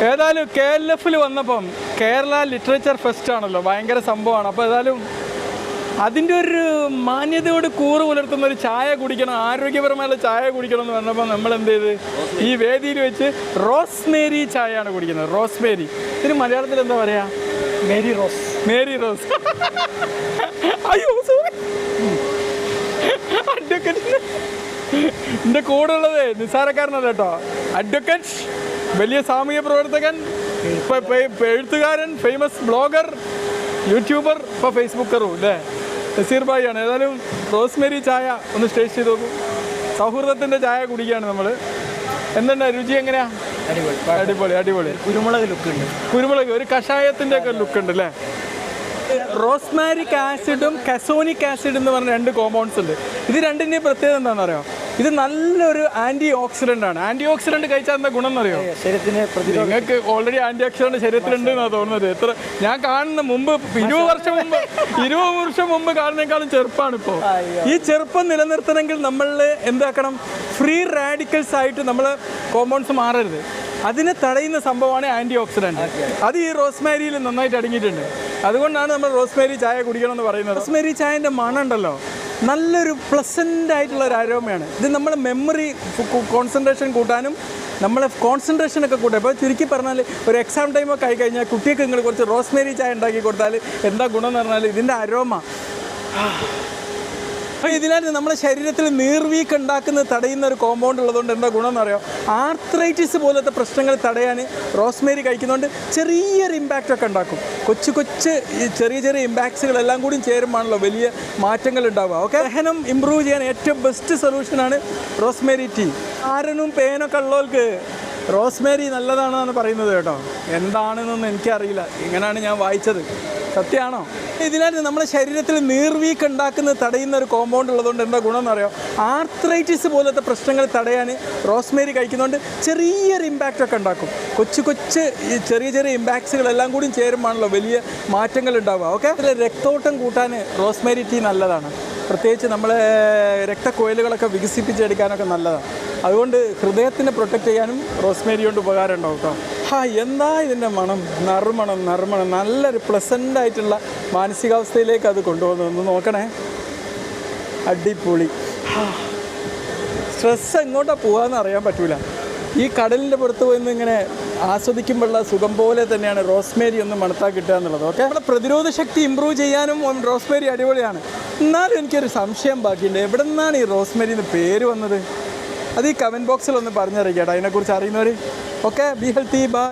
ഏതായാലും KLF വന്നപ്പം Kerala literature fest ആണല്ലോ, ഭയങ്കര സംഭവമാണ്. അപ്പോൾ ഏതായാലും അതിൻ്റെ ഒരു മാന്യതയോട് കൂറ് പുലർത്തുന്ന ഒരു ചായ കുടിക്കണം, ആരോഗ്യപരമായുള്ള ചായ കുടിക്കണം എന്ന് പറഞ്ഞപ്പോൾ നമ്മൾ എന്ത് ചെയ്ത് ഈ വേദിയിൽ വെച്ച് റോസ്മേരി ചായയാണ് കുടിക്കുന്നത്. റോസ്മേരി, ഇതിന് മലയാളത്തിൽ എന്താ പറയുക? Mary rose. Mary rose. അയ്യോ സോറി. അഡ്വക്കറ്റ് എൻ്റെ കൂടെ ഉള്ളത് നിസ്സാരക്കാരനല്ല കേട്ടോ, അഡ്വക്കറ്റ്, വലിയ സാമൂഹ്യ പ്രവർത്തകൻ, എഴുത്തുകാരൻ, ഫേമസ് ബ്ലോഗർ, യൂട്യൂബർ, ഇപ്പോൾ ഫേസ്ബുക്കറും അല്ലേ, നസീർ ഭായി ആണ്. ഏതായാലും റോസ്മേരി ചായ ഒന്ന് ടേസ്റ്റ് ചെയ്ത് നോക്കൂ. സൗഹൃദത്തിൻ്റെ ചായ കുടിക്കുകയാണ് നമ്മൾ. എന്തുണ്ട് രുചി? എങ്ങനെയാ? അടിപൊളി അടിപൊളി. കുരുമുളക് ലുക്ക് ഉണ്ട്, കുരുമുളക്, ഒരു കഷായത്തിൻ്റെ ഒക്കെ ലുക്ക് ഉണ്ട് അല്ലേ. റോസ്മാരിക് ആസിഡും കസോനിക് ആസിഡ് എന്ന് പറഞ്ഞ രണ്ട് കോമ്പൗണ്ട്സ് ഉണ്ട്. ഇത് രണ്ടിൻ്റെയും പ്രത്യേകത എന്താണെന്ന് അറിയോ? ഇത് നല്ലൊരു ആൻറ്റി ഓക്സിഡൻ്റ് ആണ്. ആൻറ്റി ഓക്സിഡൻറ്റ് കഴിച്ചാൽ എന്താ ഗുണം എന്നറിയോ? ശരീരത്തിന് നിങ്ങൾക്ക് ഓൾറെഡി ആൻറ്റി ഓക്സിഡൻറ്റ് ശരീരത്തിലുണ്ട് എന്നാണ് തോന്നുന്നത്. എത്ര ഞാൻ കാണുന്ന മുമ്പ് 20 വർഷം മുമ്പ് കാണുന്നേക്കാളും ചെറുപ്പമാണ് ഇപ്പോൾ. ഈ ചെറുപ്പം നിലനിർത്തണമെങ്കിൽ നമ്മൾ എന്താക്കണം? ഫ്രീ റാഡിക്കൽസ് ആയിട്ട് നമ്മൾ കോമ്പൗണ്ട്സ് മാറരുത്. അതിനെ തടയുന്ന സംഭവമാണ് ആൻറ്റി ഓക്സിഡൻറ്റ്. അത് ഈ റോസ്മേരിയിൽ നന്നായിട്ട് അടങ്ങിയിട്ടുണ്ട്. അതുകൊണ്ടാണ് നമ്മൾ റോസ്മേരി ചായ കുടിക്കണം എന്ന് പറയുന്നത്. റോസ്മേരി ചായൻ്റെ മണം ഉണ്ടല്ലോ, നല്ലൊരു പ്ലസൻ്റ് ആയിട്ടുള്ള ഒരു അരോമയാണ്. ഇത് നമ്മുടെ മെമ്മറി കോൺസെൻട്രേഷൻ കൂട്ടാനും നമ്മളെ കോൺസെൻട്രേഷനൊക്കെ കൂട്ടാം. ഇപ്പോൾ ചുരുക്കി പറഞ്ഞാൽ ഒരു എക്സാം ടൈമൊക്കെ ആയി കഴിഞ്ഞാൽ കുട്ടിയൊക്കെ നിങ്ങൾ കുറച്ച് റോസ്മേരി ചായ ഉണ്ടാക്കി കൊടുത്താൽ എന്താ ഗുണം എന്ന് പറഞ്ഞാൽ ഇതിൻ്റെ അരോമ. അപ്പോൾ ഇതിനകത്ത് നമ്മുടെ ശരീരത്തിൽ നീർവീക്ക് ഉണ്ടാക്കുന്നത് തടയുന്ന ഒരു കോമ്പൗണ്ട് ഉള്ളതുകൊണ്ട് എന്താ ഗുണം എന്ന് അറിയാം? ആർത്രൈറ്റിസ് പോലത്തെ പ്രശ്നങ്ങൾ തടയാൻ റോസ്മേരി കഴിക്കുന്നതുകൊണ്ട് ചെറിയൊരു ഇമ്പാക്റ്റൊക്കെ ഉണ്ടാക്കും. കൊച്ചു ഈ ചെറിയ ഇമ്പാക്ട്സുകളെല്ലാം കൂടി ചേരുമ്പോഴാണല്ലോ വലിയ മാറ്റങ്ങൾ ഉണ്ടാവുക. ഓക്കെ, ദഹനം ഇമ്പ്രൂവ് ചെയ്യാൻ ഏറ്റവും ബെസ്റ്റ് സൊല്യൂഷനാണ് റോസ്മേരി ടീ. ആരനും പേനൊക്കെ ഉള്ളവർക്ക് റോസ്മേരി നല്ലതാണെന്നാണ് പറയുന്നത് കേട്ടോ. എന്താണെന്നൊന്നും എനിക്കറിയില്ല, ഇങ്ങനെയാണ് ഞാൻ വായിച്ചത്. സത്യമാണോ? ഇതിനകത്ത് നമ്മുടെ ശരീരത്തിൽ നീർവീക്ക് ഉണ്ടാക്കുന്നത് തടയുന്ന ഒരു കോമ്പൗണ്ട് ഉള്ളതുകൊണ്ട് എന്താ ഗുണം എന്ന് അറിയാം? ആർത്രൈറ്റിസ് പോലത്തെ പ്രശ്നങ്ങൾ തടയാൻ റോസ്മേരി കഴിക്കുന്നതുകൊണ്ട് ചെറിയൊരു ഇമ്പാക്റ്റൊക്കെ ഉണ്ടാക്കും. കൊച്ചു ഈ ചെറിയ ഇമ്പാക്ട്സുകളെല്ലാം കൂടി ചേരുമ്പോഴാണല്ലോ വലിയ മാറ്റങ്ങൾ ഉണ്ടാവുക. ഓക്കെ, അതിൽ രക്തോട്ടം കൂട്ടാൻ റോസ്മേരി ടീ നല്ലതാണ്. പ്രത്യേകിച്ച് നമ്മളെ രക്തക്കുഴലുകളൊക്കെ വികസിപ്പിച്ചെടുക്കാനൊക്കെ നല്ലതാണ്. അതുകൊണ്ട് ഹൃദയത്തിനെ പ്രൊട്ടക്റ്റ് ചെയ്യാനും റോസ്മേരി കൊണ്ട് ഉപകാരം ഉണ്ടാവും കേട്ടോ. എന്താ ഇതിൻ്റെ മണം, നറുമണം നല്ലൊരു പ്ലസൻ്റ് ആയിട്ടുള്ള മാനസികാവസ്ഥയിലേക്ക് അത് കൊണ്ടുപോകുന്നത്. ഒന്ന് നോക്കണേ, അടിപൊളി. സ്ട്രെസ് എങ്ങോട്ടാണ് പോകാമെന്ന് അറിയാൻ പറ്റൂല. ഈ കടലിൻ്റെ പുറത്ത് പോയി ഇങ്ങനെ ആസ്വദിക്കുമ്പോഴുള്ള സുഖം പോലെ തന്നെയാണ് റോസ്മേരി ഒന്ന് മണത്താൽ കിട്ടുക എന്നുള്ളത്. ഓക്കെ, നമ്മുടെ പ്രതിരോധ ശക്തി ഇമ്പ്രൂവ് ചെയ്യാനും റോസ്മേരി അടിപൊളിയാണ്. എന്നാലും എനിക്കൊരു സംശയം ബാക്കിയുണ്ട്, എവിടെ നിന്നാണ് ഈ റോസ്മേരി എന്ന് പേര് വന്നത്? അത് ഈ കമൻറ്റ് ബോക്സിൽ ഒന്ന് പറഞ്ഞറിയിക്കട്ടെ അതിനെക്കുറിച്ച് അറിയുന്നവർ. Okay, be healthy, by.